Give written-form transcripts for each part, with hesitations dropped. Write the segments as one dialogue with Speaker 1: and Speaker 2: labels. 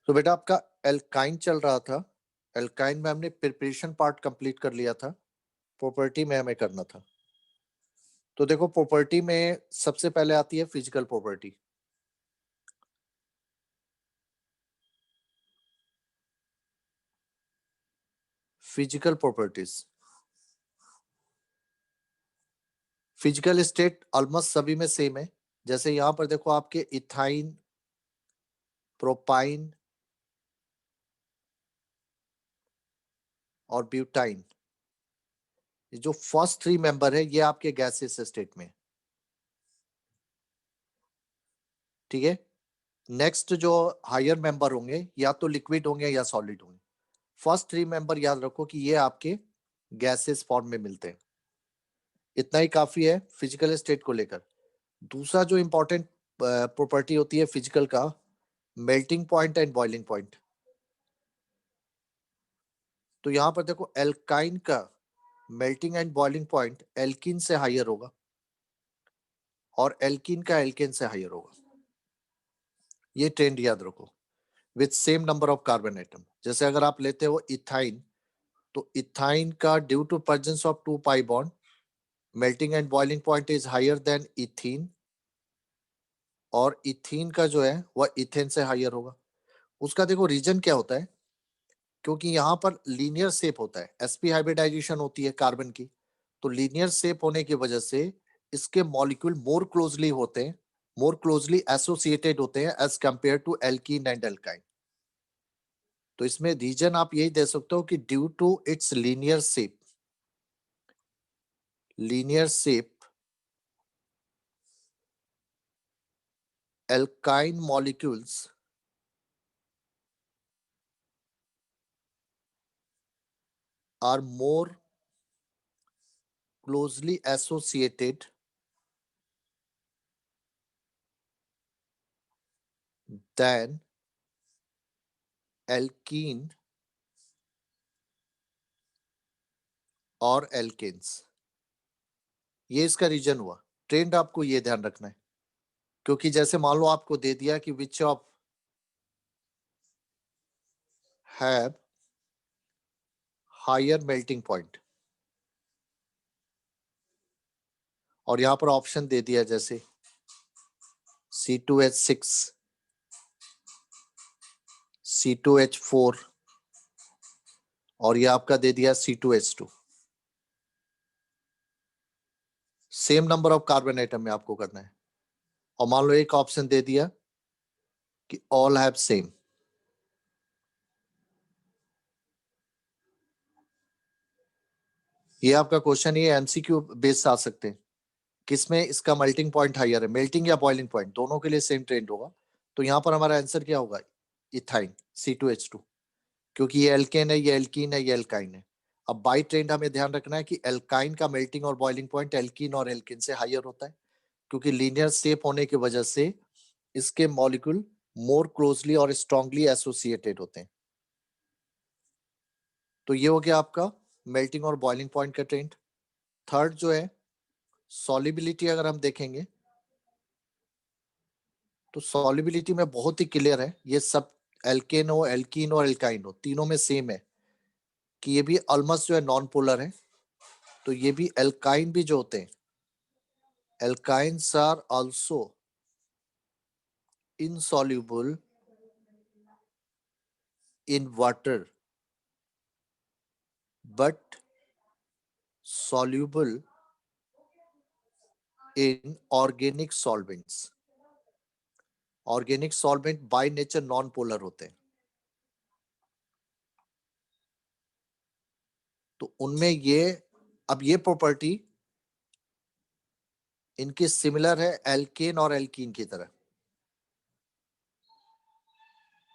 Speaker 1: तो बेटा आपका एल्काइन चल रहा था। एल्काइन में हमने प्रिपरेशन पार्ट कंप्लीट कर लिया था, प्रॉपर्टी में हमें करना था। तो देखो प्रॉपर्टी में सबसे पहले आती है physical property. Physical properties, physical state almost सभी में सेम है। जैसे यहां पर देखो आपके इथाइन, प्रोपाइन और ब्यूटाइन, जो फर्स्ट थ्री मेंबर है ये आपके गैसेस स्टेट में, ठीक है। नेक्स्ट जो हायर मेंबर होंगे या तो लिक्विड होंगे या सॉलिड होंगे। फर्स्ट थ्री मेंबर याद रखो कि ये आपके गैसेस फॉर्म में मिलते हैं। इतना ही काफी है फिजिकल स्टेट को लेकर। दूसरा जो इंपॉर्टेंट प्रॉपर्टी होती है फिजिकल का, melting point and boiling point. तो यहां पर देखो एल्काइन का melting and boiling point alkene से हायर होगा और एल्किन का एल्केन से हायर होगा। ये ट्रेंड याद रखो। With same number of carbon atom, जैसे अगर आप लेते हो इथाइन, तो इथाइन का due to presence of two pi bond melting and boiling point is higher than ethene, और इथीन का जो है वह इथेन से हायर होगा। उसका देखो रीजन क्या होता है, क्योंकि यहाँ पर लीनियर शेप होता है, sp हाइब्रिडाइजेशन होती है कार्बन की। तो लीनियर शेप होने की वजह से इसके मॉलिक्यूल मोर क्लोजली होते हैं, मोर क्लोजली एसोसिएटेड होते हैं as compare to alkene and alkyne. तो इसमें रीजन आप यही दे सकते हो कि due to its linear shape, linear shape alkyne molecules are more closely associated than alkene और alkanes। ये इसका रीजन हुआ। ट्रेंड आपको ये ध्यान रखना है, क्योंकि जैसे मान लो आपको दे दिया कि which of have higher melting point, और यहां पर ऑप्शन दे दिया जैसे C2H6, C2H4 और ये आपका दे दिया C2H2। Same number of carbon atom में आपको करना है। और मान लो एक ऑप्शन दे दिया कि ऑल हैव सेम। ये आपका क्वेश्चन, ये एमसीक्यू बेस आ सकते हैं, किसमें इसका मेल्टिंग पॉइंट हायर है, मेल्टिंग या बॉइलिंग पॉइंट, दोनों के लिए सेम ट्रेंड होगा। तो यहाँ पर हमारा आंसर क्या होगा, इथाइन C2H2, क्योंकि ये एल्केन है, ये एल्कीन है, ये एल्काइन है। अब बाई ट्रेंड हमें ध्यान रखना है कि एल्काइन का मेल्टिंग और बॉइलिंग पॉइंट एल्कीन और एल्किन से हायर होता है, क्योंकि लीनियर शेप होने की वजह से इसके मॉलिक्यूल मोर क्लोजली और स्ट्रांगली एसोसिएटेड होते हैं। तो ये हो गया आपका मेल्टिंग और बॉइलिंग पॉइंट का ट्रेंड। थर्ड जो है सॉल्युबिलिटी, अगर हम देखेंगे तो सॉल्युबिलिटी में बहुत ही क्लियर है, ये सब एल्केन हो, एल्कीन हो, एल्काइन हो, तीनों में सेम है कि ये भी ऑलमोस्ट जो है नॉन पोलर है। तो ये भी एल्काइन भी जो होते हैं, alkynes are also insoluble in water but soluble in organic solvents। Organic solvent by nature non polar होते हैं, तो उनमें ये, अब ये प्रॉपर्टी इनकी सिमिलर है एल्केन और एल्कीन की तरह।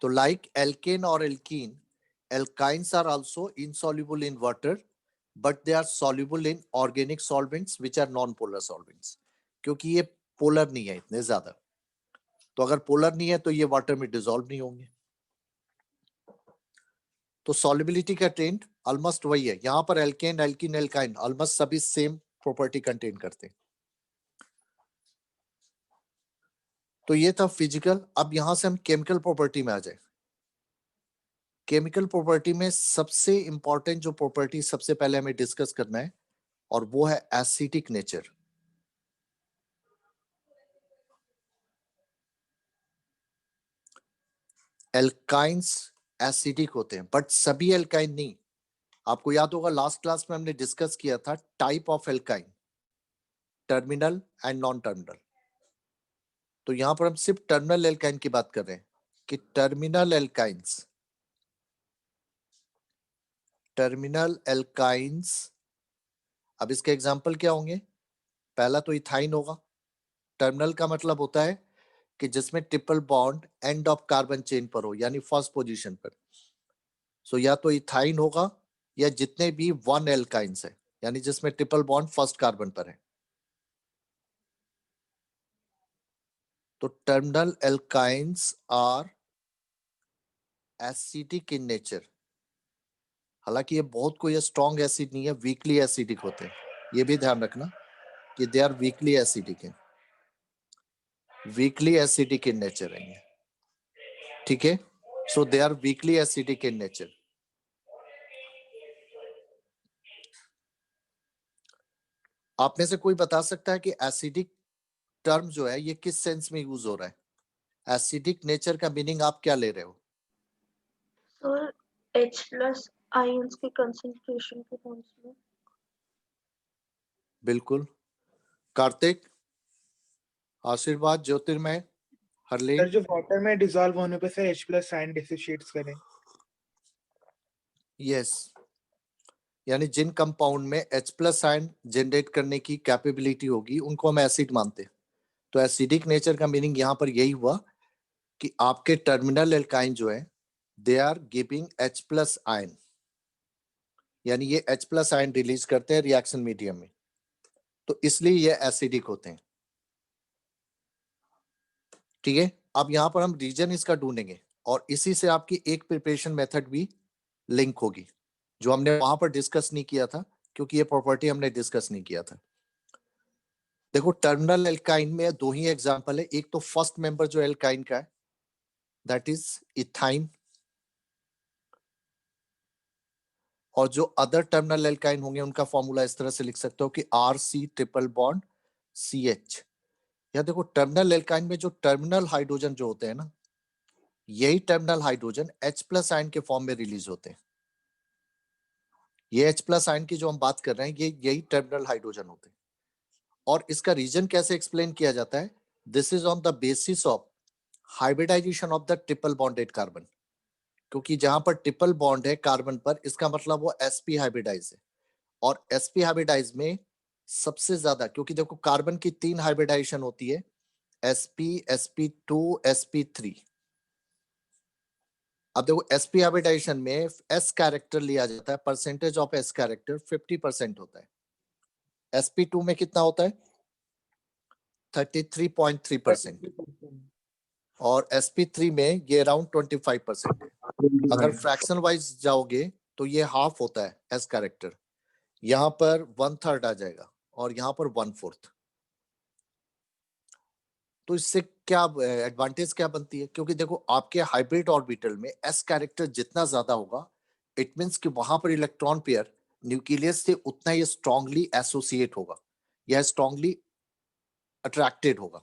Speaker 1: तो लाइक एल्केन और alkene, alkynes are also insoluble in water but they are soluble in organic solvents which are non polar solvents, क्योंकि ये पोलर नहीं है इतने ज्यादा। तो अगर पोलर नहीं है तो ये वाटर में डिसॉल्व नहीं होंगे। तो सॉल्युबिलिटी का ट्रेंड ऑलमोस्ट वही है, यहां पर एल्केन, एल्कीन, एल्काइन ऑलमोस्ट सभी सेम प्रॉपर्टी कंटेन करते हैं। तो ये था फिजिकल। अब यहां से हम केमिकल प्रॉपर्टी में आ जाए। केमिकल प्रॉपर्टी में सबसे इंपॉर्टेंट जो प्रॉपर्टी सबसे पहले हमें डिस्कस करना है और वो है एसिडिक नेचर। एल्काइंस एसिडिक होते हैं, बट सभी एल्काइन नहीं। आपको याद होगा लास्ट क्लास में हमने डिस्कस किया था type of alkyne, terminal and non terminal. तो यहां पर हम सिर्फ टर्मिनल एल्काइन की बात कर रहे हैं कि टर्मिनल एल्काइंस। अब इसके एग्जांपल क्या होंगे? पहला तो इथाइन होगा। टर्मिनल का मतलब होता है कि जिसमें triple bond end of carbon chain पर हो, यानी फर्स्ट पोजीशन पर। सो या तो इथाइन होगा या जितने भी वन एल्काइंस है, यानी जिसमें ट्रिपल बॉन्ड फर्स्ट कार्बन पर है। तो terminal alkynes are acidic in nature. हालांकि ये बहुत कोई स्ट्रॉन्ग एसिड नहीं है, वीकली एसिडिक होते हैं। ये भी ध्यान रखना कि दे आर वीकली एसिडिक है, वीकली एसिडिक इन नेचर है ये, ठीक है। So they are weakly acidic in nature. आप में से कोई बता सकता है कि एसिडिक टर्म जो है ये किस सेंस में यूज हो रहा है? एसिडिक नेचर का मीनिंग आप क्या ले रहे हो?
Speaker 2: सर H+ आयंस की कंसंट्रेशन के टर्म्स में।
Speaker 1: बिल्कुल। कार्तिक, आशीर्वाद, ज्योतिर्मय, हरलीन।
Speaker 3: सर जो वाटर में डिसॉल्व होने पे से H+ आयन डिसोसिएट्स करें।
Speaker 1: यस, यानी जिन कंपाउंड में H+ आयन जनरेट करने की कैपेबिलिटी होगी उनको हम एसिड मानते हैं। तो एसिडिक नेचर का मीनिंग यहाँ पर यही हुआ कि आपके टर्मिनल एल्काइन जो है they are giving H+ ion, यानी ये H+ आयन रिलीज करते हैं रिएक्शन मीडियम में, तो इसलिए ये एसिडिक होते हैं, ठीक है। अब यहाँ पर हम रीजन इसका ढूंढेंगे और इसी से आपकी एक प्रिपरेशन मेथड भी लिंक होगी जो हमने वहां पर डिस्कस नहीं किया था, क्योंकि ये प्रॉपर्टी हमने डिस्कस नहीं किया था। देखो टर्मिनल एल्काइन में दो ही एग्जांपल है। एक तो फर्स्ट मेंबर जो एल्काइन का है दैट इज इथाइन, और जो अदर टर्मिनल एल्काइन होंगे उनका फॉर्मूला इस तरह से लिख सकते हो कि RC ट्रिपल बॉन्ड CH। या देखो टर्मिनल एल्काइन में जो टर्मिनल हाइड्रोजन जो होते हैं ना, यही टर्मिनल हाइड्रोजन H+ आयन के फॉर्म में रिलीज होते हैं। ये H+ आयन की जो हम बात कर रहे हैं ये यही टर्मिनल हाइड्रोजन होते हैं। और इसका रीजन कैसे एक्सप्लेन किया जाता है? This is on the basis of hybridization of the triple bonded carbon. क्योंकि जहां पर ट्रिपल बॉन्ड है कार्बन पर, इसका मतलब वो sp हाइब्रिडाइज है। और sp हाइब्रिडाइज में सबसे ज्यादा, क्योंकि देखो कार्बन की 3 हाइब्रिडाइजेशन होती है, sp, sp2, sp3। अब देखो sp हाइब्रिडाइजेशन में s कैरेक्टर लिया जाता है, परसेंटेज ऑफ s कैरेक्टर 50% होता है। sp2 में कितना होता है? 33.3%। और sp3 में ये अराउंड 25% है। अगर फ्रैक्शन वाइज जाओगे तो ये हाफ होता है एस कैरेक्टर, यहाँ पर 1/3 आ जाएगा और यहाँ पर 1/4। तो इससे क्या एडवांटेज क्या बनती है? क्योंकि देखो आपके हाइब्रिड ऑर्बिटल में एस कैरेक्टर जितना ज्यादा होगा, इट मींस कि वहां पर इलेक्ट्रॉन पेयर न्यूक्लियस से उतना ही स्ट्रांगली एसोसिएट होगा या स्ट्रांगली अट्रैक्टेड होगा।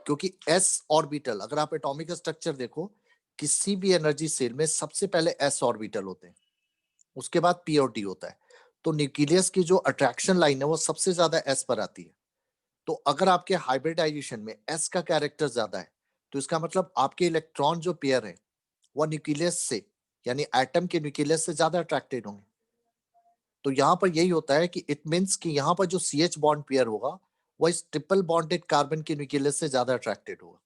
Speaker 1: क्योंकि s ऑर्बिटल, अगर आप एटॉमिक स्ट्रक्चर देखो, किसी भी एनर्जी सेल में सबसे पहले s ऑर्बिटल होते हैं, उसके बाद p और d होता है। तो न्यूक्लियस की जो अट्रैक्शन लाइन है वो सबसे ज्यादा s पर आती है। तो अगर आपके हाइब्रिडाइजेशन में s का कैरेक्टर ज्यादा है तो इसका मतलब आपके इलेक्ट्रॉन जो पेयर है वो न्यूक्लियस से, यानी एटम के न्यूक्लियस से ज्यादा अट्रैक्टेड होंगे। तो यहाँ पर यही होता है कि इट मींस कि यहाँ पर जो CH बॉन्ड पेयर होगा वो इस ट्रिपल बॉन्डेड कार्बन के न्यूक्लियस से ज्यादा अट्रैक्टेड होगा।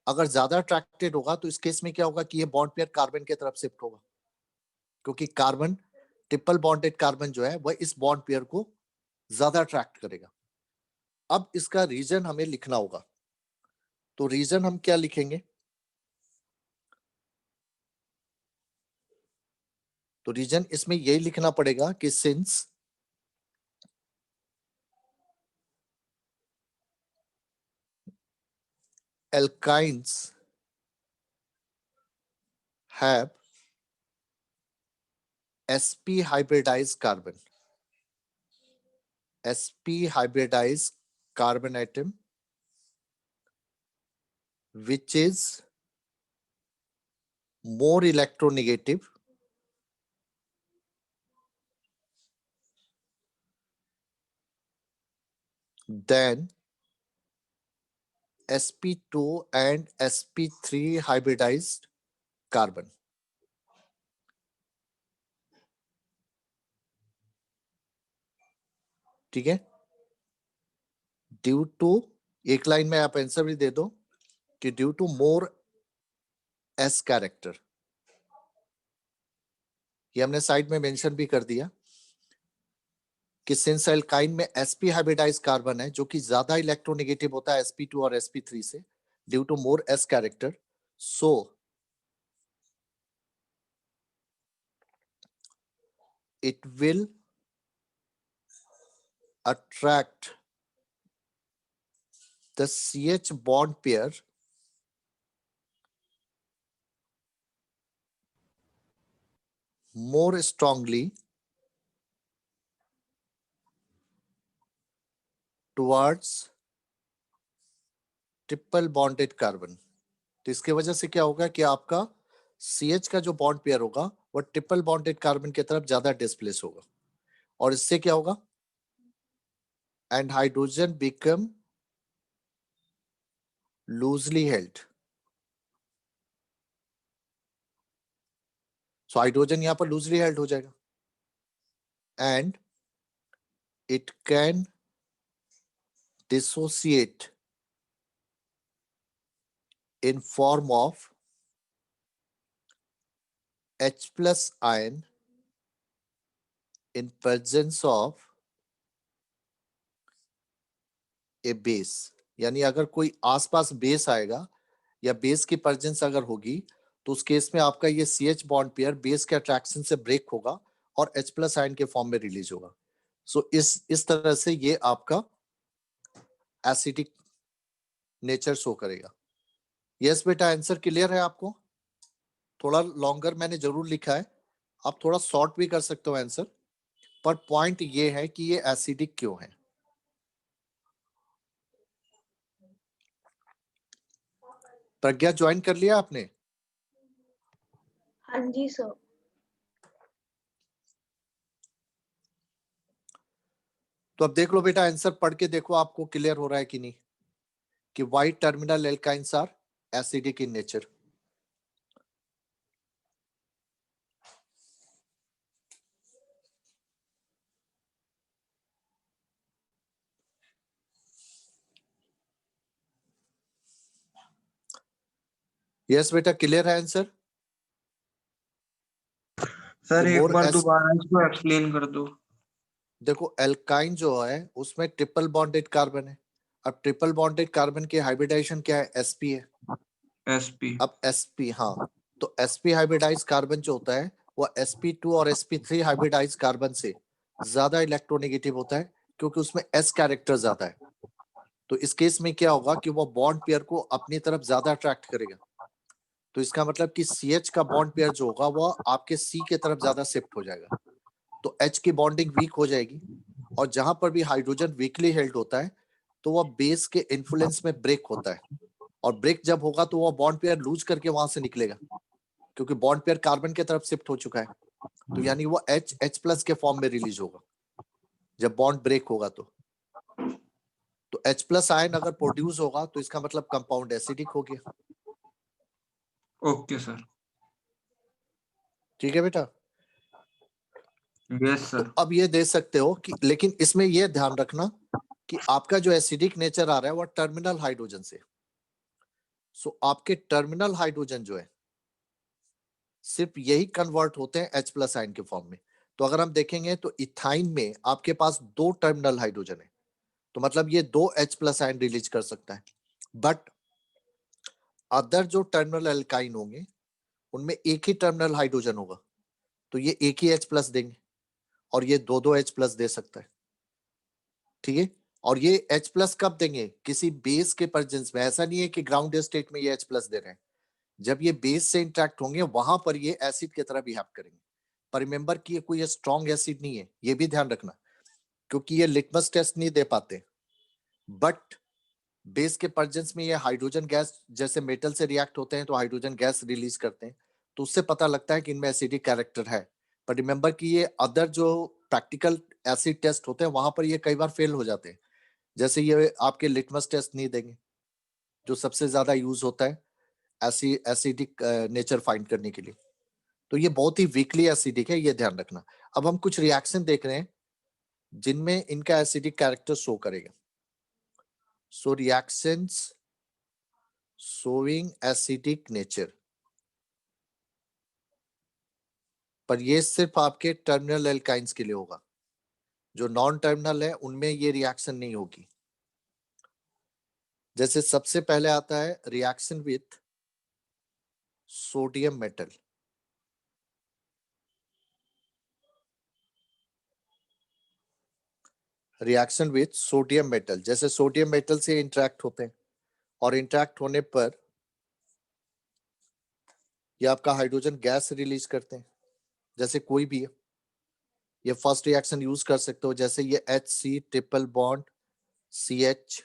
Speaker 1: अगर ज्यादा अट्रैक्टेड होगा तो इस केस में क्या होगा कि ये बॉन्ड पेयर कार्बन की तरफ शिफ्ट होगा, क्योंकि कार्बन, ट्रिपल बॉन्डेड कार्बन जो है वह इस बॉन्ड पेयर को ज्यादा अट्रैक्ट करेगा। अब इसका रीजन हमें लिखना होगा, तो रीजन हम क्या लिखेंगे? तो रीजन इसमें यही लिखना पड़ेगा कि since alkynes have sp hybridized carbon, sp hybridized carbon atom which is more electronegative than sp2 and sp3 hybridized carbon. ठीक है, ड्यू टू, एक लाइन में आप आंसर भी दे दो कि due to more S character, ये हमने साइड में मेंशन भी कर दिया कि सिंस एल्काइन में sp हाइब्रिडाइज कार्बन है जो कि ज्यादा इलेक्ट्रोनेगेटिव होता है sp2 और sp3 से, due to more s character, so it will attract the CH bond pair more strongly towards triple bonded carbon. तो इसके वजह से क्या होगा कि आपका CH का जो बॉन्ड पेयर होगा वो ट्रिपल बॉन्डेड कार्बन की तरफ ज्यादा डिस्प्लेस होगा, और इससे क्या होगा, and hydrogen become loosely held. So hydrogen यहां पर लूजली हेल्ड हो जाएगा and it can dissociate in form of H plus ion in presence of a base। यानी अगर कोई आसपास बेस आएगा या बेस की प्रेजेंस अगर होगी तो उस केस में आपका ये CH बॉन्ड पेयर बेस के अट्रैक्शन से ब्रेक होगा और H प्लस आयन के फॉर्म में रिलीज होगा। सो इस तरह से ये आपका एसिडिक नेचर शो करेगा। यस बेटा, आंसर क्लियर है आपको? थोड़ा लॉन्गर मैंने जरूर लिखा है, आप थोड़ा शॉर्ट भी कर सकते हो आंसर, पर पॉइंट ये है कि ये एसिडिक क्यों है। प्रज्ञा ज्वाइन कर लिया आपने?
Speaker 2: हाँ जी सर।
Speaker 1: तो अब देख लो बेटा, आंसर पढ़ के देखो आपको क्लियर हो रहा है कि नहीं, कि वाइट terminal alkynes are acidic in nature. Yes बेटा, क्लियर है आंसर?
Speaker 4: सर
Speaker 1: कि
Speaker 4: एक
Speaker 1: more
Speaker 4: बार
Speaker 1: as-
Speaker 4: दोबारा इसको एक्सप्लेन कर दो।
Speaker 1: देखो एल्काइन जो है उसमें ट्रिपल बॉन्डेड कार्बन है, अब ट्रिपल बॉन्डेड कार्बन की हाइब्रिडाइजेशन क्या है, sp है।
Speaker 4: sp
Speaker 1: अब sp, हाँ, तो sp हाइब्रिडाइज कार्बन जो होता है वो sp2 और sp3 हाइब्रिडाइज कार्बन से ज्यादा इलेक्ट्रोनेगेटिव होता है क्योंकि उसमें s कैरेक्टर ज्यादा है। तो इस केस में क्या होगा कि वो बॉन्ड पेयर को अपनी तरफ ज्यादा अट्रैक्ट करेगा। तो इसका मतलब कि CH का बॉन्ड पेयर जो होगा वो आपके C के तरफ ज्यादा शिफ्ट हो जाएगा, तो H की बॉन्डिंग वीक हो जाएगी, और जहां पर भी हाइड्रोजन वीकली हेल्ड होता है तो वह बेस के इन्फ्लुएंस में ब्रेक होता है, और ब्रेक जब होगा तो वह बॉन्ड पेयर लूज करके वहां से निकलेगा क्योंकि बॉन्ड पेयर कार्बन की तरफ शिफ्ट हो चुका है। तो यानी वो H प्लस के फॉर्म में रिलीज होगा जब बॉन्ड ब्रेक होगा। तो H प्लस आयन अगर प्रोड्यूस होगा तो इसका मतलब कंपाउंड एसिडिक हो गया।
Speaker 4: Okay sir.
Speaker 1: ठीक है बेटा?
Speaker 4: यस
Speaker 1: तो
Speaker 4: सर।
Speaker 1: अब ये दे सकते हो कि, लेकिन इसमें ये ध्यान रखना कि आपका जो एसिडिक नेचर आ रहा है वो टर्मिनल हाइड्रोजन से। सो आपके टर्मिनल हाइड्रोजन जो है सिर्फ यही कन्वर्ट होते हैं H प्लस आयन के फॉर्म में। तो अगर हम देखेंगे तो इथाइन में आपके पास 2 टर्मिनल हाइड्रोजन है, तो मतलब ये 2 H प्लस आयन रिलीज कर सकता है, बट अदर जो टर्मिनल एल्काइन होंगे उनमें एक ही टर्मिनल हाइड्रोजन होगा, तो ये एक ही H प्लस देंगे और ये 2 H प्लस दे सकता है। ठीक है, और ये H प्लस कब देंगे, किसी बेस के प्रेजेंस में। ऐसा नहीं है कि ग्राउंड स्टेट में ये H प्लस दे रहे हैं, जब ये बेस से इंटरेक्ट होंगे वहां पर ये एसिड की तरह बिहेव करेंगे। पर रिमेंबर कि ये कोई स्ट्रॉन्ग एसिड नहीं है, ये भी ध्यान रखना, क्योंकि ये लिटमस टेस्ट नहीं दे पाते, बट बेस के प्रेजेंस में ये हाइड्रोजन गैस जैसे मेटल से रिएक्ट होते हैं तो हाइड्रोजन गैस रिलीज करते हैं, तो उससे पता लगता है कि इनमें एसिडिक कैरेक्टर है। पर रिमेंबर कि ये अदर जो प्रैक्टिकल एसिड टेस्ट होते हैं वहां पर ये कई बार फेल हो जाते हैं, जैसे ये आपके लिटमस टेस्ट नहीं देंगे जो सबसे ज्यादा यूज होता है एसिडिक नेचर फाइंड करने के लिए, तो ये बहुत ही वीकली एसिडिक है, ये ध्यान रखना। अब हम कुछ रिएक्शन देख रहे हैं जिनमें इनका एसिडिक कैरेक्टर शो करेगा। सो रिएक्शंस शोइंग एसिडिक नेचर, पर ये सिर्फ आपके टर्मिनल एल्काइंस के लिए होगा, जो नॉन टर्मिनल है उनमें ये रिएक्शन नहीं होगी। जैसे सबसे पहले आता है reaction with sodium metal, reaction with sodium metal, जैसे सोडियम मेटल से इंटरेक्ट होते हैं और इंटरेक्ट होने पर ये आपका हाइड्रोजन गैस रिलीज करते हैं, जैसे कोई भी है, ये फर्स्ट रिएक्शन यूज कर सकते हो, जैसे ये HC triple bond CH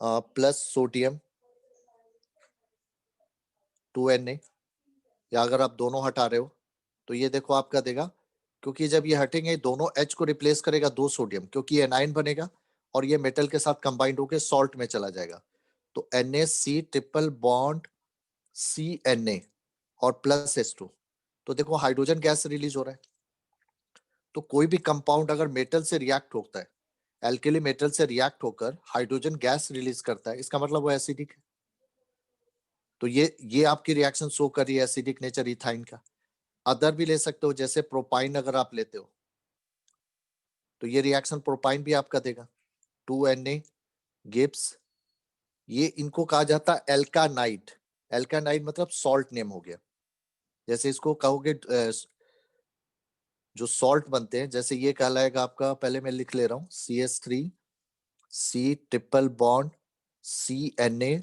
Speaker 1: plus sodium 2Na, या अगर आप दोनों हटा रहे हो तो ये देखो आपका देगा, क्योंकि जब ये हटेंगे दोनों H को रिप्लेस करेगा 2 सोडियम, क्योंकि एनाइन बनेगा और ये मेटल के साथ कंबाइंड होकर सॉल्ट में चला जाएगा, तो NaC ट्रिपल बॉन्ड CNA और प्लस H2, तो देखो हाइड्रोजन गैस रिलीज हो रहा है। तो कोई भी कंपाउंड अगर मेटल से रिएक्ट होता है, एल्केली मेटल से रिएक्ट होकर हाइड्रोजन गैस रिलीज करता है, इसका मतलब वो एसिडिक है। तो ये आपकी रिएक्शन शो कर रही है एसिडिक नेचर इथाइन का। अदर भी ले सकते हो, जैसे प्रोपाइन अगर आप लेते हो तो ये रिएक्शन प्रोपाइन भी आपका देगा 2Na गिब्स, ये इनको कहा जाता है एल्कानाइड। एल्कानाइड मतलब सॉल्ट नेम हो गया, जैसे इसको कहोगे जो सॉल्ट बनते हैं, जैसे ये कहलाएगा आपका, पहले मैं लिख ले रहा हूँ CH3C triple bond CNA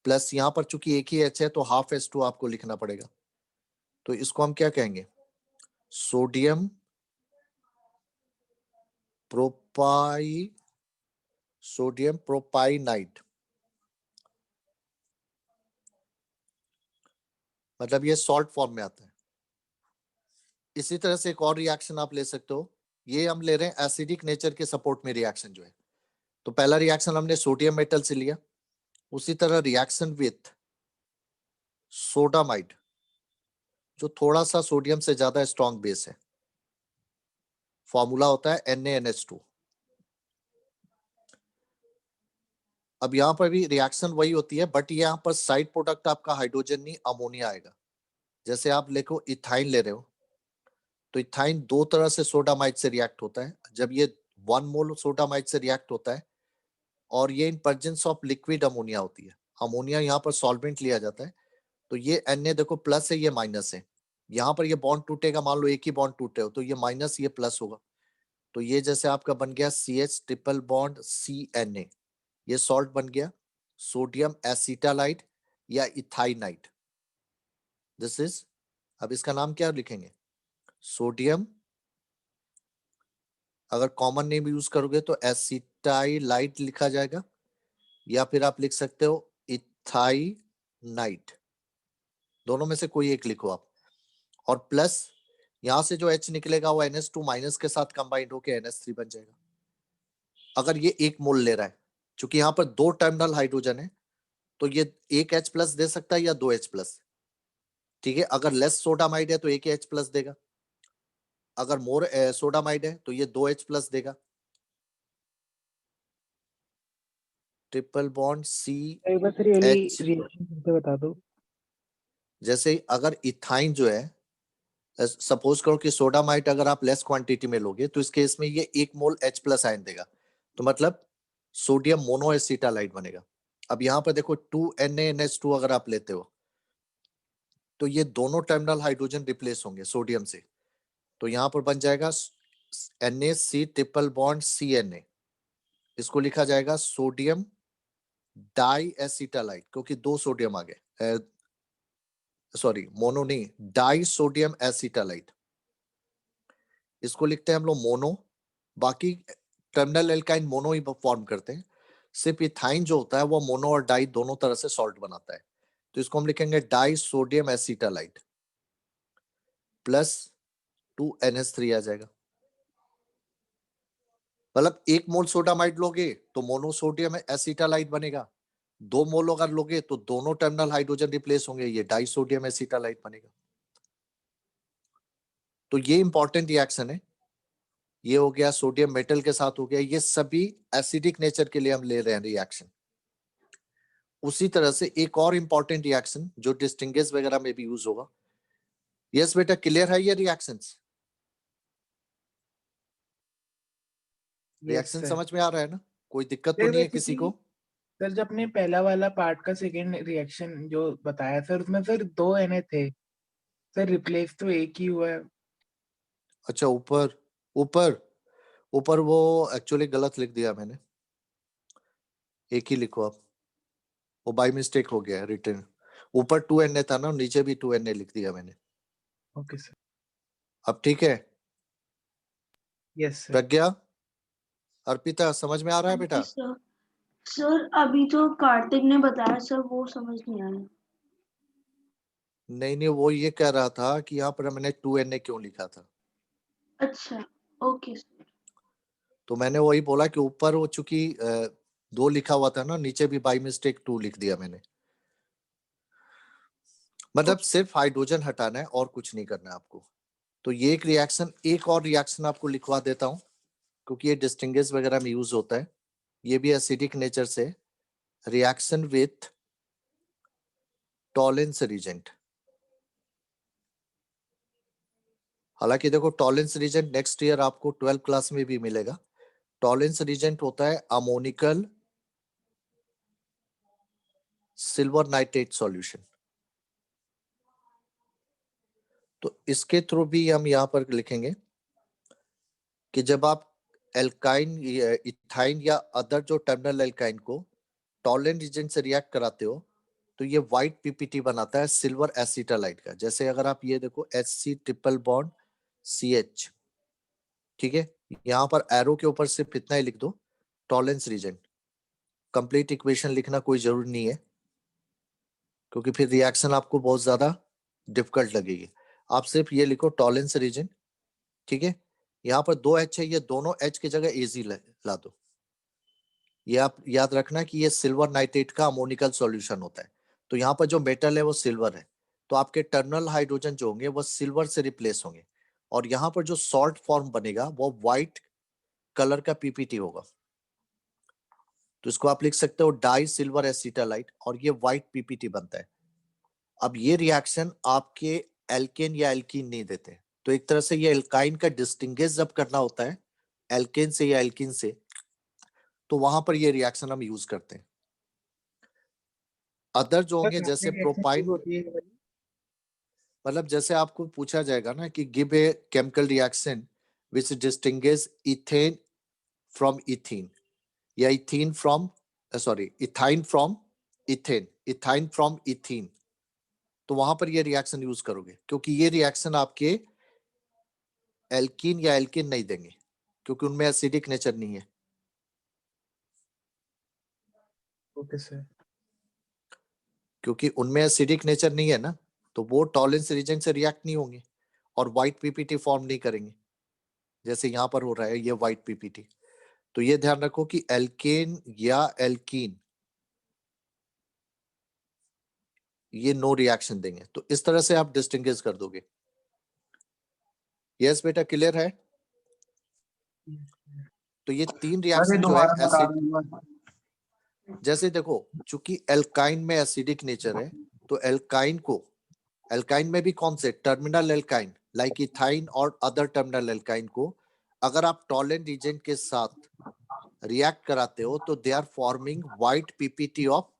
Speaker 1: plus, यहाँ पर चूंकि एक ही H है तो हाफ H2 आपको लिखना पड़ेगा, तो इसको हम क्या कहेंगे, सोडियम प्रोपाइनाइड, मतलब ये सॉल्ट फॉर्म में आता है। इसी तरह से एक और रिएक्शन आप ले सकते हो, ये हम ले रहे हैं एसिडिक नेचर के सपोर्ट में रिएक्शन जो है, तो पहला रिएक्शन हमने सोडियम मेटल से लिया, उसी तरह रिएक्शन विथ सोडामाइड जो थोड़ा सा सोडियम से ज्यादा स्ट्रॉन्ग बेस है, फॉर्मूला होता है NaNH2। अब यहाँ पर भी रिएक्शन वही होती है, बट यहाँ पर साइड प्रोडक्ट आपका हाइड्रोजन नहीं अमोनिया आएगा। जैसे आप देखो इथाइन ले रहे हो, तो इथाइन दो तरह से सोडामाइड से रिएक्ट होता है। जब ये 1 मोल सोडामाइड से रिएक्ट होता है और ये in presence of liquid ammonia होती है, अमोनिया यहाँ पर सॉल्वेंट लिया जाता है, तो ये Na देखो प्लस है, ये माइनस है, यहाँ पर ये बॉन्ड टूटेगा, मान लो एक ही बॉन्ड टूटे हो तो ये माइनस ये प्लस होगा, तो ये जैसे आपका बन गया CH ट्रिपल बॉन्ड CNA, ये सॉल्ट बन गया सोडियम एसिटालाइड या इथाइनाइड, दिस इज, अब इसका नाम क्या लिखेंगे, सोडियम, अगर कॉमन नेम यूज करोगे तो एसिटाइलाइड लिखा जाएगा, या फिर आप लिख सकते हो इथाइनाइड, दोनों में से कोई एक लिखो आप, और प्लस यहां से जो H निकलेगा वो NH2 माइनस के साथ कंबाइंड होकर NH3 बन जाएगा। अगर ये 1 मोल ले रहा है, क्योंकि यहाँ पर 2 टर्मिनल हाइड्रोजन है, तो ये एक H प्लस दे सकता है या 2 H प्लस, ठीक है। अगर लेस सोडामाइड है तो एक H प्लस देगा, अगर मोर सोडामाइड है तो ये 2 H प्लस देगा, ट्रिपल बॉन्ड
Speaker 3: एक बार फिर ये
Speaker 1: CH।
Speaker 3: रिएक्शन करके बता दो।
Speaker 1: जैसे अगर इथाइन जो है, सपोज करो कि सोडामाइड अगर आप लेस क्वांटिटी में लोगे तो इस केस में ये 1 मोल H प्लस आयन देगा, तो मतलब सोडियम मोनोएसिटालाइड बनेगा। अब यहाँ पर देखो 2NaNH2 अगर आप लेते हो तो ये दोनों टर्मिनल हाइड्रोजन रिप्लेस होंगे सोडियम से, तो यहाँ पर बन जाएगा NaC ट्रिपल बॉन्ड CNA, इसको लिखा जाएगा सोडियम डाई एसिटालाइड, क्योंकि 2 सोडियम आ गए, सॉरी मोनो नहीं, डाई सोडियम एसिटालाइड, इसको लिखते हैं हम लोग मोनो, बाकी टर्मिनल एल्काइन मोनो ही फॉर्म करते हैं, सिर्फ इथाइन जो होता है वो मोनो और डाई दोनों तरह से सॉल्ट बनाता है। तो इसको हम लिखेंगे डाई सोडियम एसिटालाइट प्लस 2NH3 आ जाएगा। मतलब 1 मोल सोडामाइड लोगे तो मोनोसोडियम एसिटालाइट बनेगा, 2 मोल अगर लोगे तो दोनों टर्मिनल हाइड्रोजन रिप्लेस होंगे, ये डाई सोडियम एसिटालाइट बनेगा। तो ये इंपॉर्टेंट रिएक्शन है। ये हो गया सोडियम मेटल के साथ हो गया, ये सभी एसिडिक नेचर के लिए हम ले रहे हैं रिएक्शन। उसी तरह से एक और इंपॉर्टेंट रिएक्शन जो डिस्टिंग्विश वगैरह में भी यूज होगा। यस बेटा, क्लियर है ये रिएक्शंस? Reaction
Speaker 3: sir.
Speaker 1: समझ में आ रहा है ना? कोई दिक्कत तो
Speaker 3: सर
Speaker 1: नहीं है
Speaker 3: वैसे
Speaker 1: किसी
Speaker 3: कि
Speaker 1: को?
Speaker 3: सर जब आपने पहला वाला पार्ट का सेकेंड रिएक्शन जो बताया सर, उसमें सर 2 Na थे सर, रिप्लेस तो एक ही हुआ है।
Speaker 1: अच्छा, ऊपर ऊपर ऊपर वो एक्चुअली गलत लिख दिया मैंने, एक ही लिखो आप, वो बाय मिस्टेक हो गया है रिटर्न। ऊपर 2Na था ना, नीचे भी 2Na लिख दिया मैंने।
Speaker 3: Okay sir.
Speaker 1: अब ठीक है?
Speaker 3: Yes sir.
Speaker 1: प्रज्ञा, अर्पिता, समझ में आ रहा है
Speaker 2: हाँ
Speaker 1: बेटा?
Speaker 2: जी सर। सर अभी जो कार्तिक ने बताया सर वो समझ नहीं आया।
Speaker 1: नहीं नहीं, वो ये कह रहा था कि यहाँ पर मैंने 2Na क्यों लिखा था।
Speaker 2: अच्छा ओके सर।
Speaker 1: तो मैंने वही बोला कि ऊपर वो चूंकि 2 लिखा हुआ था ना, नीचे भी बाई मिस्टेक 2 लिख दिया मैंने। मतलब सिर्फ हाइड्रोजन हटाना है और कुछ नहीं करना है आपको। तो ये एक रिएक्शन, एक और रिएक्शन आपको लिखवा देता हूं क्योंकि ये डिस्टिंग्विश वगैरह में यूज होता है। ये भी एसिडिक नेचर से, रिएक्शन विथ टॉलेंस रीजेंट। हालांकि देखो टॉलेंस रीजेंट नेक्स्ट ईयर आपको 12 क्लास में भी मिलेगा। टॉलेंस रीजेंट होता है अमोनिकल सिल्वर नाइट्रेट सॉल्यूशन। तो इसके थ्रू भी हम यहाँ पर लिखेंगे कि जब आप एल्काइन, इथाइन या अदर जो टर्मिनल एल्काइन को टॉलेंट रीजेंट से रिएक्ट कराते हो तो ये व्हाइट पीपीटी बनाता है सिल्वर एसिटालाइट का। जैसे अगर आप ये देखो HC ट्रिपल बॉन्ड CH, ठीक है, यहाँ पर एरो के ऊपर सिर्फ इतना ही लिख दो, टॉलेंस रीजेंट। कंप्लीट इक्वेशन लिखना कोई जरूरी नहीं है क्योंकि फिर रिएक्शन आपको बहुत ज्यादा डिफिकल्ट लगेगी। आप सिर्फ ये लिखो टॉलेंस रीजन, ठीक है। यहाँ पर 2H है, ये दोनों H की जगह AZ ला दो। ये आप याद रखना कि ये सिल्वर नाइट्रेट का अमोनिकल सॉल्यूशन होता है। तो यहाँ पर जो मेटल है वो सिल्वर है, तो आपके टर्मिनल हाइड्रोजन जो होंगे वो सिल्वर से रिप्लेस होंगे और यहाँ पर जो सॉल्ट फॉर्म बनेगा वो व्हाइट कलर का पीपीटी होगा। तो इसको आप लिख सकते हो डाई सिल्वर एसिटालाइट और ये व्हाइट पीपीटी बनता है। अब ये रिएक्शन आपके एल्केन या एल्कीन नहीं देते, तो एक तरह से ये एल्काइन का डिस्टिंग्विश जब करना होता है एल्केन से या एल्कीन से, तो वहां पर ये रिएक्शन हम यूज करते हैं। अदर जो होंगे जैसे प्रोपाइन,
Speaker 3: होती है ये वाली?
Speaker 1: मतलब जैसे आपको पूछा जाएगा ना कि give a chemical reaction which distinguish ethane from ethene या ethene from sorry ethyne from ethane, ethyne from ethene, तो वहां पर ये रिएक्शन यूज करोगे क्योंकि ये रिएक्शन आपके एल्कीन या एल्किन नहीं देंगे क्योंकि उनमें एसिडिक नेचर नहीं है।
Speaker 3: Okay sir.
Speaker 1: क्योंकि उनमें एसिडिक नेचर नहीं है ना, तो वो टॉलेंस रीजन से रिएक्ट नहीं होंगे और व्हाइट पीपीटी फॉर्म नहीं करेंगे जैसे यहाँ पर हो रहा है ये व्हाइट पीपीटी। तो ये ध्यान रखो कि एल्केन या एल्कीन ये नो रिएक्शन देंगे, तो इस तरह से आप डिस्टिंग्विश कर दोगे। यस बेटा, क्लियर है? तो ये 3
Speaker 4: अरे
Speaker 1: रिएक्शन जो है
Speaker 4: दोबारा बता
Speaker 1: एसिड,
Speaker 4: दूंगा।
Speaker 1: जैसे देखो चूंकि एल्काइन में एसिडिक नेचर है तो एल्काइन को, एल्काइन में भी कौन से टर्मिनल एल्काइन लाइक इथाइन और अदर टर्मिनल एल्काइन को अगर आप टॉलेंट रीजेंट के साथ रिएक्ट कराते हो तो they are forming white PPT of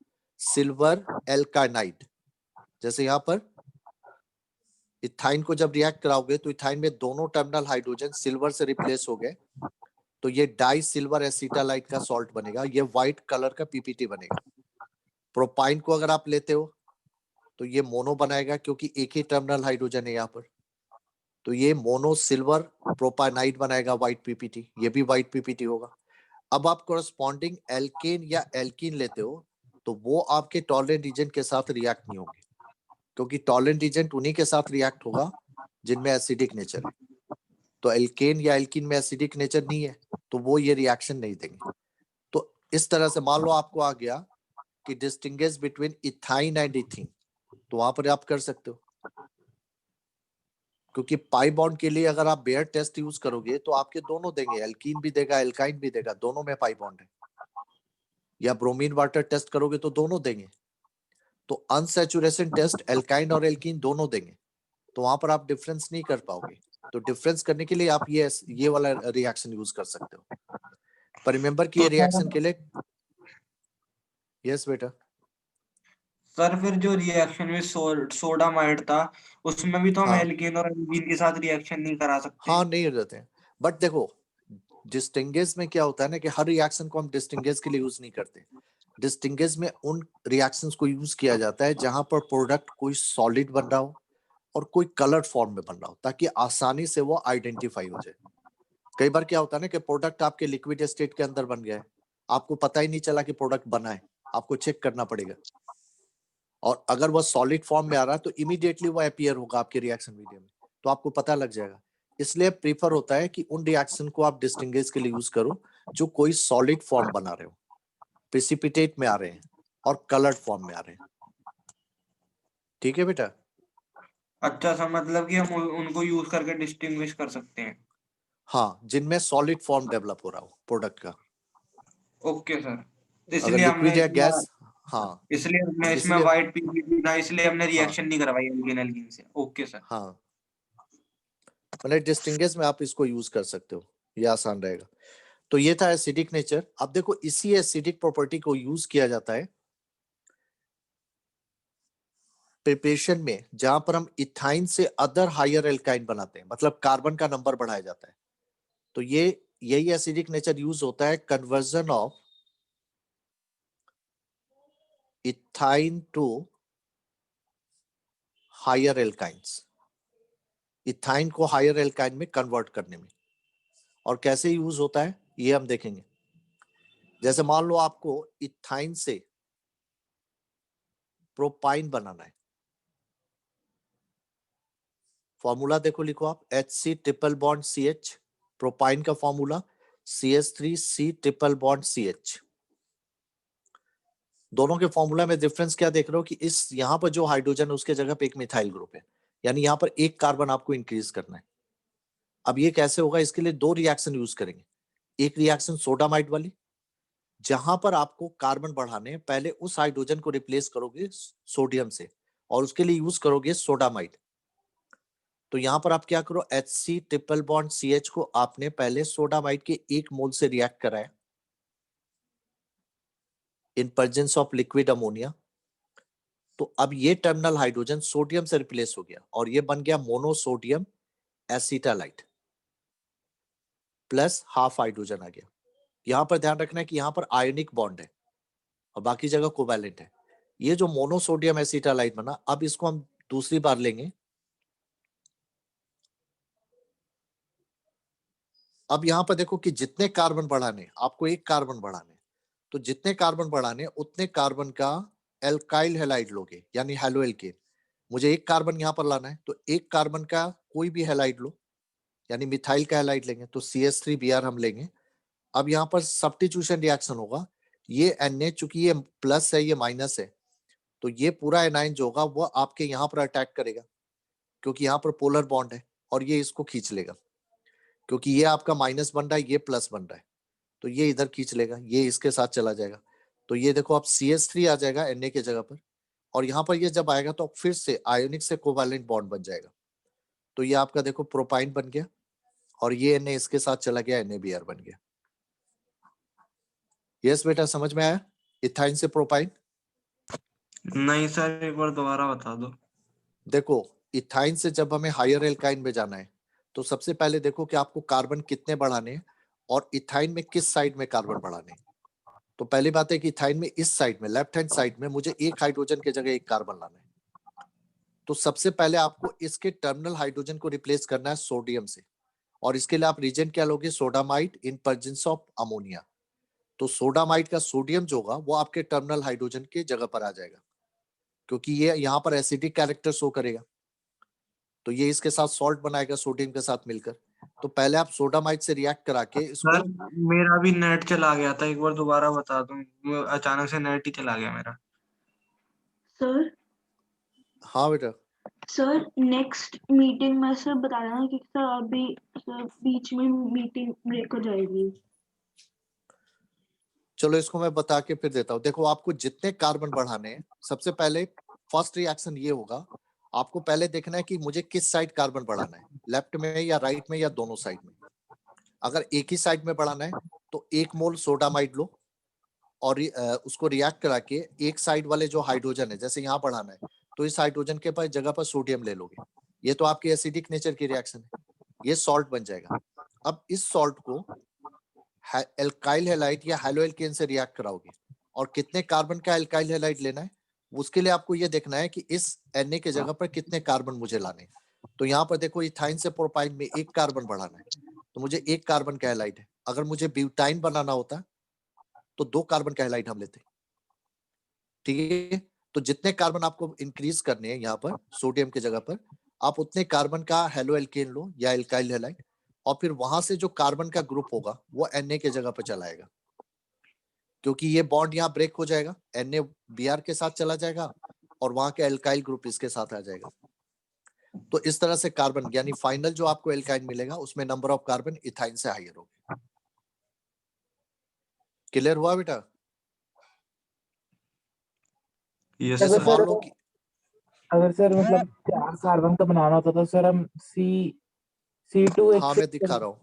Speaker 1: silver alkynide. जैसे यहाँ पर इथाइन को जब रिएक्ट कराओगे तो इथाइन में दोनों टर्मिनल हाइड्रोजन सिल्वर से रिप्लेस हो गए, तो ये डाई सिल्वर एसिटालाइट का सॉल्ट बनेगा, ये व्हाइट कलर का पीपीटी बनेगा। प्रोपाइन को अगर आप लेते हो तो ये मोनो बनाएगा क्योंकि एक ही टर्मिनल हाइड्रोजन है यहाँ पर, तो ये मोनो सिल्वर प्रोपानाइड बनाएगा व्हाइट पीपीटी, ये भी व्हाइट पीपीटी होगा। अब आप कोरस्पॉन्डिंग एल्केन या एल्कीन लेते हो तो वो आपके टॉलरेंट रीजन के साथ रिएक्ट नहीं होंगे, क्योंकि टॉलरेंट रीजन उन्हीं के साथ रिएक्ट होगा जिनमें एसिडिक नेचर है। तो एल्केन या एल्कीन में एसिडिक नेचर नहीं है तो वो ये रिएक्शन नहीं देंगे। तो इस तरह से मान लो आपको आ गया कि distinguish between ethyne and ethene, तो वहां पर आप कर सकते हो, क्योंकि पाई बॉन्ड के लिए अगर आप बेयर टेस्ट यूज करोगे तो आपके दोनों देंगे, एल्कीन भी देगा एल्काइन भी देगा, दोनों में पाई बॉन्ड है। या ब्रोमीन वाटर टेस्ट करोगे तो दोनों देंगे। तो अनसैचुरेशन टेस्ट एल्काइन और एल्कीन दोनों देंगे, तो वहां पर आप डिफरेंस नहीं कर पाओगे। तो डिफरेंस करने के लिए आप ये वाला रिएक्शन यूज कर सकते हो। पर रिमेंबर कि ये रिएक्शन के लिए यस बेटा
Speaker 4: सर फिर जो रिएक्शन में सोडामाइड था उसमें भी तो हम
Speaker 1: हाँ
Speaker 4: एल्केन और एल्कीन के साथ रिएक्शन नहीं करा सकते।
Speaker 1: हाँ नहीं रहते हैं। बट देखो डिस्टिंग्विश में क्या होता है ना कि हर रिएक्शन को हम डिस्टिंग्विश के लिए यूज नहीं करते। डिस्टिंग्विश में उन रिएक्शंस को यूज किया जाता है जहां पर प्रोडक्ट कोई सॉलिड बन रहा हो और कोई कलर्ड फॉर्म में बन रहा हो, ताकि आसानी से वो आइडेंटिफाई हो जाए। कई बार क्या होता है ना कि प्रोडक्ट आपके लिक्विड स्टेट के अंदर बन गया है, आपको पता ही नहीं चला कि प्रोडक्ट बना है, आपको चेक करना पड़ेगा। और अगर वो सॉलिड फॉर्म में आ रहा है तो इमीडिएटली वो अपीयर होगा आपके रिएक्शन मीडियम में, तो आपको पता लग जाएगा। इसलिए प्रीफर होता है कि उन रिएक्शन को आप डिस्टिंग्विश के लिए यूज करो जो कोई सॉलिड फॉर्म बना रहे हो, प्रेसिपिटेट में आ रहे हैं और कलर्ड फॉर्म में आ रहे हैं। ठीक है बेटा।
Speaker 4: अच्छा सा मतलब कि हम उनको यूज करके डिस्टिंग्विश कर सकते हैं।
Speaker 1: हाँ, जिनमें सॉलिड फॉर्म डेवलप हो रहा हो प्रोडक्ट का।
Speaker 4: ओके सर,
Speaker 1: अगर
Speaker 4: इसलिए हमने
Speaker 1: लिक्विड या गैस, हाँ
Speaker 4: इसमें
Speaker 1: इसलिए
Speaker 4: व्हाइट पीपीटी था, इसलिए हमने
Speaker 1: हाँ
Speaker 4: रिएक्शन नहीं करवाई एल्केन एल्कीन से। Okay sir.
Speaker 1: हाँ मतलब डिस्टिंग्विश में आप इसको यूज कर सकते हो, ये आसान रहेगा। तो ये था एसिडिक नेचर। अब देखो इसी एसिडिक प्रॉपर्टी को यूज किया जाता है प्रिपरेशन में, जहां पर हम इथाइन से अदर हायर एल्काइन बनाते हैं, मतलब कार्बन का नंबर बढ़ाया जाता है। तो ये यही एसिडिक नेचर यूज होता है conversion of ethyne to higher alkynes, इथाइन को हायर एल्काइन में कन्वर्ट करने में। और कैसे यूज होता है ये हम देखेंगे। जैसे मान लो आपको इथाइन से प्रोपाइन बनाना है, फॉर्मूला देखो, लिखो आप HC triple bond CH, propyne का formula CH3C triple bond CH। दोनों के फॉर्मूला में डिफरेंस क्या देख रहे हो कि इस यहाँ पर जो हाइड्रोजन है उसके जगह पे एक मिथाइल ग्रुप है, यानी यहाँ पर एक कार्बन आपको इंक्रीज करना है। अब ये कैसे होगा, इसके लिए दो रिएक्शन यूज करेंगे। एक रिएक्शन सोडामाइड वाली, जहां पर आपको कार्बन बढ़ाने पहले उस हाइड्रोजन को रिप्लेस करोगे सोडियम से और उसके लिए यूज करोगे सोडामाइड। तो यहां पर आप क्या करो, HC ट्रिपल बॉन्ड CH को आपने पहले सोडामाइड के 1 मोल से रिएक्ट कराया in presence of liquid ammonia. तो अब ये टर्मिनल हाइड्रोजन सोडियम से रिप्लेस हो गया और ये बन गया मोनोसोडियम एसिटालाइट प्लस हाफ हाइड्रोजन आ गया। यहां पर ध्यान रखना है कि यहां पर आयोनिक बॉन्ड है और बाकी जगह कोवैलेंट है। ये जो मोनोसोडियम एसिटालाइट बना, अब इसको हम दूसरी बार लेंगे। अब यहां पर देखो कि जितने कार्बन बढ़ाने, आपको एक कार्बन बढ़ाने, तो जितने कार्बन बढ़ाने उतने कार्बन का एल्काइल हैलाइड लोगे, यानी हेलो एल्केन। मुझे एक कार्बन यहां पर लाना है तो एक कार्बन का कोई भी हैलाइड लो, यानी मिथाइल का हैलाइड लेंगे तो CH3Br हम लेंगे। अब यहाँ पर सब्स्टिट्यूशन रिएक्शन होगा, ये Na चूंकि ये प्लस है ये माइनस है, तो ये पूरा एनाइन जो होगा वो आपके यहाँ पर अटैक करेगा, क्योंकि यहाँ पर पोलर बॉन्ड है और ये इसको खींच लेगा, क्योंकि ये आपका माइनस बन रहा है ये प्लस बन रहा है, तो ये इधर खींच लेगा, ये इसके साथ चला जाएगा। तो ये देखो अब CH3 आ जाएगा Na के जगह पर, और यहाँ पर ये जब आएगा तो फिर से आयोनिक से कोवैलेंट बॉन्ड बन जाएगा। तो ये आपका देखो प्रोपाइन बन गया और ये Na इसके साथ चला गया, NaBr बन गया। यस बेटा, समझ में आया इथाइन से प्रोपाइन?
Speaker 4: नहीं सर, एक बार दोबारा बता दो।
Speaker 1: देखो इथाइन से जब हमें हायर एल्काइन में जाना है तो सबसे पहले देखो कि आपको कार्बन कितने बढ़ाने हैं और इथाइन में किस साइड में कार्बन बढ़ाने हैं। तो पहली बात है कि इथाइन में इस साइड में लेफ्ट हैंड साइड में मुझे एक हाइड्रोजन की जगह एक कार्बन लाना है। तो सबसे पहले आपको इसके टर्मिनल हाइड्रोजन को रिप्लेस करना है सोडियम से, और इसके लिए आप रीजेंट क्या लोगे, sodamide in presence of ammonia. तो सोडामाइड का सोडियम जो होगा वो आपके टर्मिनल हाइड्रोजन की जगह पर आ जाएगा, क्योंकि ये यहाँ पर एसिडिक कैरेक्टर शो करेगा, तो ये इसके साथ सॉल्ट बनाएगा सोडियम के साथ मिलकर। तो पहले आप सोडामाइड से रिएक्ट करा के इसको,
Speaker 4: सर मेरा भी नेट चला गया था, एक बार दोबारा बता दूं, अचानक से नेट ही चला गया मेरा।
Speaker 2: सर
Speaker 1: हाँ बेटा,
Speaker 2: सर नेक्स्ट मीटिंग में सर बता देना, क्योंकि सर अभी सर बीच में मीटिंग ब्रेक हो जाएगी।
Speaker 1: चलो इसको मैं बता के फिर देता हूँ। देखो आपको जितने कार्बन बढ़ाने हैं, सबसे पहले फर्स्ट रिएक्शन ये होगा, आपको पहले देखना है कि मुझे किस साइड कार्बन बढ़ाना है, लेफ्ट में या राइट में या दोनों साइड में। अगर एक ही साइड में बढ़ाना है तो 1 मोल सोडामाइड लो और उसको रिएक्ट करा के एक साइड वाले जो हाइड्रोजन है, जैसे यहाँ बढ़ाना है तो इस हाइड्रोजन के पास जगह पर सोडियम ले लोगे। ये तो आपकी एसिडिक नेचर की रिएक्शन है, ये सॉल्ट बन जाएगा। अब इस सॉल्ट को एल्काइल हैलाइड या हैलोएल्केन से रिएक्ट कराओगे, और कितने कार्बन का एल्काइल हैलाइड लेना है उसके लिए आपको ये देखना है कि इस Na के जगह पर कितने कार्बन मुझे लाने हैं। तो यहाँ पर देखो इथाइन से प्रोपाइन में 1 कार्बन बढ़ाना है, तो मुझे 1 कार्बन का हैलाइड है। अगर मुझे ब्यूटाइन बनाना होता तो 2 कार्बन का हैलाइड हम लेते। ठीक है, तो जितने कार्बन आपको इंक्रीज करने हैं यहाँ पर सोडियम की जगह पर, आप उतने कार्बन का हेलोएल्केन लो या एल्काइल हैलाइड, और फिर वहां से जो कार्बन का ग्रुप होगा वो Na के जगह पर चलाएगा, क्योंकि ये बॉन्ड यहाँ ब्रेक हो जाएगा, Na Br के साथ चला जाएगा और वहां के एल्काइल ग्रुप इसके साथ आ जाएगा। तो इस तरह से कार्बन यानी फाइनल जो आपको एल्काइन मिलेगा उसमें नंबर ऑफ कार्बन इथाइन से हायर होगी। क्लियर हुआ बेटा?
Speaker 4: यस
Speaker 3: अगर
Speaker 1: जैसे
Speaker 4: सर।
Speaker 1: मान लो कि
Speaker 3: अगर सर मतलब 4 कार्बन का बनाना होता तो सर हम C2H
Speaker 1: हाँ मैं दिखा रहा हूँ,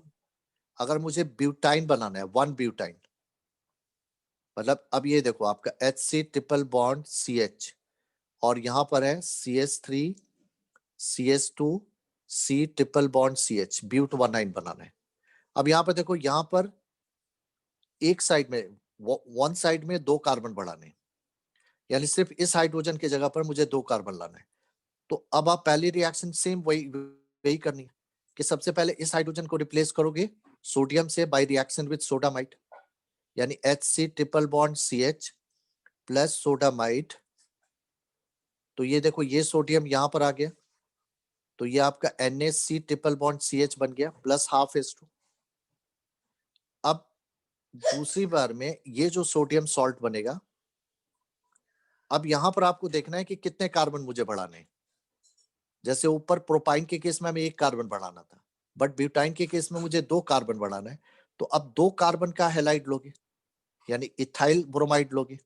Speaker 1: अगर मुझे ब्यूटाइन बनाना है 1 ब्यूटाइन, मतलब अब ये देखो आपका HC ट्रिपल बॉन्ड CH और यहाँ पर है CH3 CH2 C triple bond CH, butyne 19 बनाना है। अब यहाँ पर देखो, यहाँ पर एक साइड में वन साइड में 2 कार्बन बढ़ाने, यानी सिर्फ इस हाइड्रोजन की जगह पर मुझे 2 कार्बन लाना है। तो अब आप पहली रिएक्शन सेम वही करनी है कि सबसे पहले इस हाइड्रोजन को रिप्लेस करोगे सोडियम से बाय रिएक्शन विद सोडामाइड, यानी HC triple bond CH plus sodamide. तो ये देखो ये सोडियम यहाँ पर आ गया, तो ये आपका NaC ट्रिपल बॉन्ड CH बन गया प्लस हाफ H2। अब दूसरी बार में ये जो सोडियम सॉल्ट बनेगा, अब यहां पर आपको देखना है कि कितने कार्बन मुझे बढ़ाने हैं। जैसे ऊपर प्रोपाइन के केस में हमें 1 कार्बन बढ़ाना था, बट ब्यूटाइन के केस में मुझे 2 कार्बन बढ़ाना है। तो अब 2 कार्बन का हैलाइड लोगे, यानी इथाइल ब्रोमाइड लोगे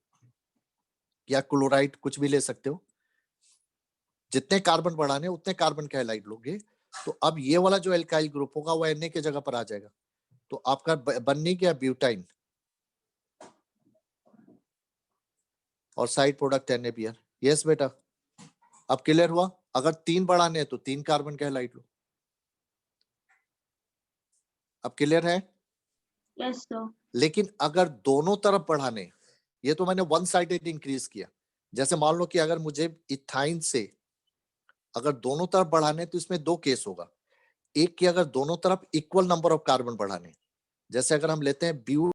Speaker 1: या क्लोराइड, कुछ भी ले सकते हो। जितने कार्बन बढ़ाने उतने कार्बन का हैलाइड लोगे। तो अब ये वाला जो एल्काइल ग्रुप होगा वो Na की जगह पर आ जाएगा, तो आपका बन नहीं गया ब्यूटाइन और साइड प्रोडक्ट NaBr। यस बेटा, अब क्लियर हुआ? अगर 3 बढ़ाने हैं तो 3 कार्बन का हैलाइड लो। अब क्लियर है?
Speaker 2: Yes sir.
Speaker 1: लेकिन अगर दोनों तरफ बढ़ाने, ये तो मैंने वन साइडेड इंक्रीज किया। जैसे मान लो कि अगर मुझे इथाइन से अगर दोनों तरफ बढ़ाने तो इसमें 2 केस होगा। एक कि अगर दोनों तरफ इक्वल नंबर ऑफ कार्बन बढ़ाने, जैसे अगर हम लेते हैं ब्यू